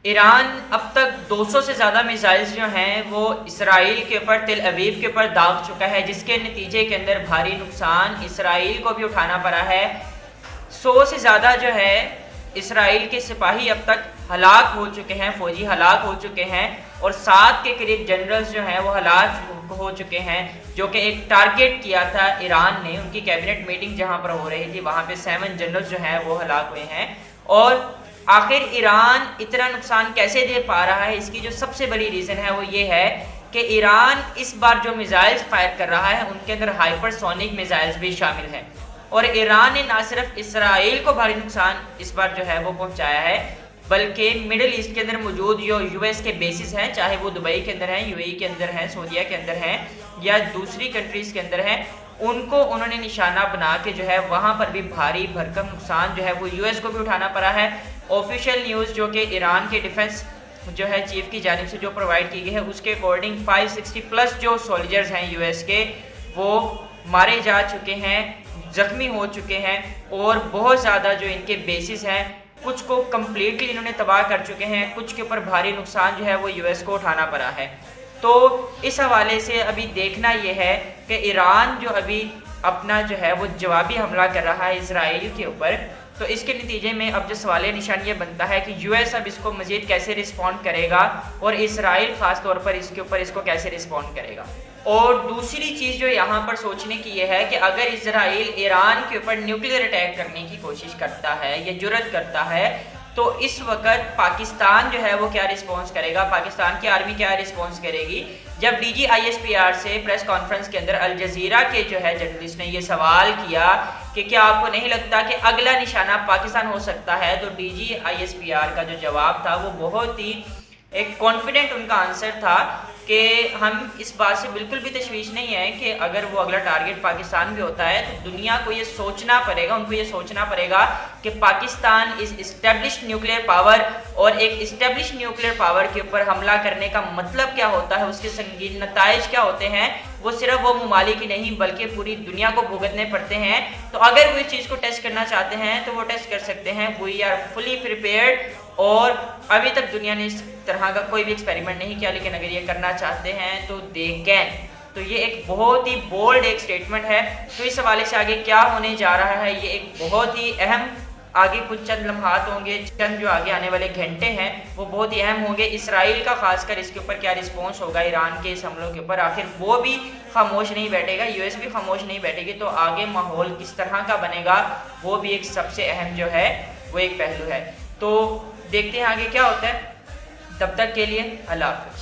ایران اب تک 200 سے زیادہ میزائلز جو ہیں وہ اسرائیل کے اوپر، تل ابیب کے اوپر داغ چکا ہے، جس کے نتیجے کے اندر بھاری نقصان اسرائیل کو بھی اٹھانا پڑا ہے۔ 100 سے زیادہ جو ہے اسرائیل کے سپاہی اب تک ہلاک ہو چکے ہیں، فوجی ہلاک ہو چکے ہیں، اور 7 کے قریب جنرلز جو ہیں وہ ہلاک ہو چکے ہیں، جو کہ ایک ٹارگٹ کیا تھا ایران نے۔ ان کی کیبنٹ میٹنگ جہاں پر ہو رہی تھی وہاں پہ 7 جنرلز جو ہیں وہ ہلاک ہوئے ہیں۔ اور آخر ایران اتنا نقصان کیسے دے پا رہا ہے، اس کی جو سب سے بڑی ریزن ہے وہ یہ ہے کہ ایران اس بار جو میزائلز فائر کر رہا ہے ان کے اندر ہائپر سونک میزائلز بھی شامل ہیں، اور ایران نے نہ صرف اسرائیل کو بھاری نقصان اس بار جو ہے وہ پہنچایا ہے، بلکہ مڈل ایسٹ کے اندر موجود جو یو ایس کے بیسز ہیں، چاہے وہ دبئی کے اندر ہیں، یو اے ای کے اندر ہیں، سعودیہ کے اندر ہیں، یا دوسری کنٹریز کے اندر ہیں، ان کو انہوں نے نشانہ بنا کے جو ہے وہاں پر بھی بھاری بھرکم نقصان جو ہے وہ یو ایس کو بھی اٹھانا پڑا ہے۔ آفیشیل نیوز جو کہ ایران کے ڈیفنس جو ہے چیف کی جانب سے جو پرووائڈ کی گئی ہے اس کے اکارڈنگ 560 پلس جو سولجرز ہیں یو ایس کے وہ مارے جا چکے ہیں، زخمی ہو چکے ہیں، اور بہت زیادہ جو ان کے بیسز ہیں کچھ کو کمپلیٹلی انہوں نے تباہ کر چکے ہیں، کچھ کے اوپر بھاری نقصان جو ہے وہ یو ایس کو اٹھانا پڑا ہے۔ تو اس حوالے سے ابھی دیکھنا یہ ہے کہ ایران جو ابھی اپنا جو ہے وہ جوابی حملہ کر رہا ہے اسرائیل کے اوپر، تو اس کے نتیجے میں اب جو سوال نشان یہ بنتا ہے کہ یو ایس اب اس کو مزید کیسے رسپونڈ کرے گا، اور اسرائیل خاص طور پر اس کے اوپر اس کو کیسے رسپونڈ کرے گا۔ اور دوسری چیز جو یہاں پر سوچنے کی یہ ہے کہ اگر اسرائیل ایران کے اوپر نیوکلیئر اٹیک کرنے کی کوشش کرتا ہے یا جرات کرتا ہے تو اس وقت پاکستان جو ہے وہ کیا رسپانس کرے گا، پاکستان کی آرمی کیا رسپانس کرے گی۔ جب D G I S P R سے پریس کانفرنس کے اندر الجزیرہ کے جو ہے جرنلسٹ نے یہ سوال کیا کہ کیا آپ کو نہیں لگتا کہ اگلا نشانہ پاکستان ہو سکتا ہے، تو D G I S P R کا جو جواب تھا وہ بہت ہی ایک کانفیڈنٹ ان کا آنسر تھا کہ ہم اس بات سے بالکل بھی تشویش نہیں ہے کہ اگر وہ اگلا ٹارگٹ پاکستان بھی ہوتا ہے تو دنیا کو یہ سوچنا پڑے گا، ان کو یہ سوچنا پڑے گا کہ Pakistan is established nuclear power, اور ایک اسٹیبلشڈ نیوکلیئر پاور کے اوپر حملہ کرنے کا مطلب کیا ہوتا ہے، اس کے سنگین نتائج کیا ہوتے ہیں، وہ صرف وہ ممالک ہی نہیں بلکہ پوری دنیا کو بھگتنے پڑتے ہیں۔ تو اگر وہ اس چیز کو ٹیسٹ کرنا چاہتے ہیں تو وہ ٹیسٹ کر سکتے ہیں۔ وی آر فلی پریپیئرڈ، اور ابھی تک دنیا نے اس طرح کا کوئی بھی ایکسپیریمنٹ نہیں کیا، لیکن اگر یہ کرنا چاہتے ہیں تو دے کین۔ تو یہ ایک بہت ہی بولڈ ایک سٹیٹمنٹ ہے۔ تو اس حوالے سے آگے کیا ہونے جا رہا ہے، یہ ایک بہت ہی اہم آگے کچھ چند لمحات ہوں گے، چند جو آگے آنے والے گھنٹے ہیں وہ بہت ہی اہم ہوں گے۔ اسرائیل کا خاص کر اس کے اوپر کیا رسپانس ہوگا ایران کے اس حملوں کے اوپر، آخر وہ بھی خاموش نہیں بیٹھے گا، یو ایس بھی خاموش نہیں بیٹھے گی، تو آگے ماحول کس طرح کا بنے گا وہ بھی ایک سب سے اہم جو ہے وہ ایک پہلو ہے۔ تو دیکھتے ہیں آگے کیا ہوتا ہے، تب تک کے لیے اللہ حافظ۔